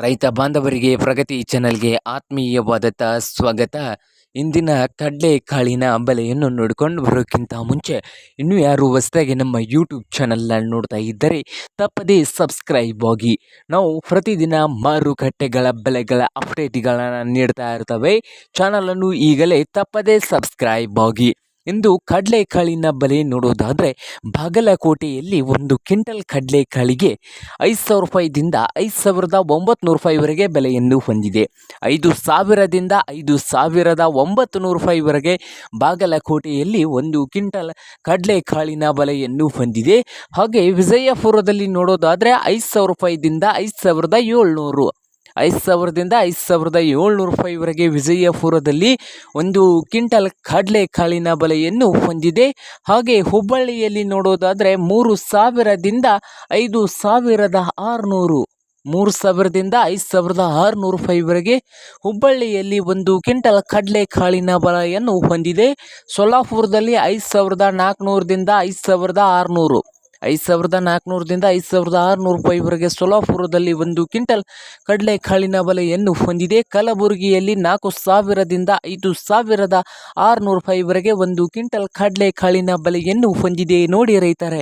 ರೈತ ಬಾಂಧವರಿಗೆ ಪ್ರಗತಿ ಚಾನಲ್ಗೆ ಆತ್ಮೀಯವಾದಂಥ ಸ್ವಾಗತ. ಇಂದಿನ ಕಡಲೆಕಾಳಿನ ಬೆಲೆಯನ್ನು ನೋಡಿಕೊಂಡು ಬರೋಕ್ಕಿಂತ ಮುಂಚೆ ಇನ್ನೂ ಯಾರು ಹೊಸದಾಗಿ ನಮ್ಮ ಯೂಟ್ಯೂಬ್ ಚಾನಲ್ನ ನೋಡ್ತಾ ಇದ್ದರೆ ತಪ್ಪದೇ ಸಬ್ಸ್ಕ್ರೈಬ್ ಆಗಿ. ನಾವು ಪ್ರತಿದಿನ ಮಾರುಕಟ್ಟೆಗಳ ಬೆಲೆಗಳ ಅಪ್ಡೇಟ್ಗಳನ್ನು ನೀಡ್ತಾ ಇರ್ತವೆ. ಚಾನಲನ್ನು ಈಗಲೇ ತಪ್ಪದೇ ಸಬ್ಸ್ಕ್ರೈಬ್ ಆಗಿ. ಇಂದು ಕಡಲೆಕಾಳಿನ ಬೆಲೆ ನೋಡೋದಾದರೆ ಬಾಗಲಕೋಟೆಯಲ್ಲಿ ಒಂದು ಕ್ವಿಂಟಲ್ ಕಡಲೆಕಾಳಿಗೆ 5,000 ರೂಪಾಯಿದಿಂದ 5,900 ರೂಪಾಯಿವರೆಗೆ ಬೆಲೆಯನ್ನು ಹೊಂದಿದೆ. 5,000ದಿಂದ 5,900 ರೂಪಾಯಿವರೆಗೆ ಬಾಗಲಕೋಟೆಯಲ್ಲಿ ಒಂದು ಕ್ವಿಂಟಲ್ ಕಡಲೆಕಾಳಿನ ಬೆಲೆಯನ್ನು ಹೊಂದಿದೆ. ಹಾಗೆ ವಿಜಯಪುರದಲ್ಲಿ ನೋಡೋದಾದರೆ 5,000 ರೂಪಾಯಿದಿಂದ 5,700 5,000ದಿಂದ 5,700 ರೂಪಾಯಿವರೆಗೆ ವಿಜಯಪುರದಲ್ಲಿ ಒಂದು ಕ್ವಿಂಟಲ್ ಕಡಲೆಕಾಳಿನ ಬೆಲೆಯನ್ನು ಹೊಂದಿದೆ. ಹಾಗೆ ಹುಬ್ಬಳ್ಳಿಯಲ್ಲಿ ನೋಡೋದಾದರೆ 3,000ದಿಂದ 5,600 3,000ದಿಂದ 5,600 ರೂಪಾಯಿವರೆಗೆ ಹುಬ್ಬಳ್ಳಿಯಲ್ಲಿ ಒಂದು ಕ್ವಿಂಟಲ್ ಕಡಲೆಕಾಳಿನ ಬೆಲೆಯನ್ನು ಹೊಂದಿದೆ. ಸೊಲ್ಲಾಪುರದಲ್ಲಿ 5,400ದಿಂದ 5,600 5,400ದಿಂದ 5,600 ರೂಪಾಯಿವರೆಗೆ ಸೊಲ್ಲಾಪುರದಲ್ಲಿ ಒಂದು ಕ್ವಿಂಟಲ್ ಕಡಲೆಕಾಳಿನ ಬೆಲೆಯನ್ನು ಹೊಂದಿದೆ. ಕಲಬುರಗಿಯಲ್ಲಿ 4,000ದಿಂದ 5,600 ರೂಪಾಯಿವರೆಗೆ ಒಂದು ಕ್ವಿಂಟಲ್ ಕಡಲೆಕಾಳಿನ ಬೆಲೆಯನ್ನು ಹೊಂದಿದೆ. ನೋಡಿ ರೈತರೇ,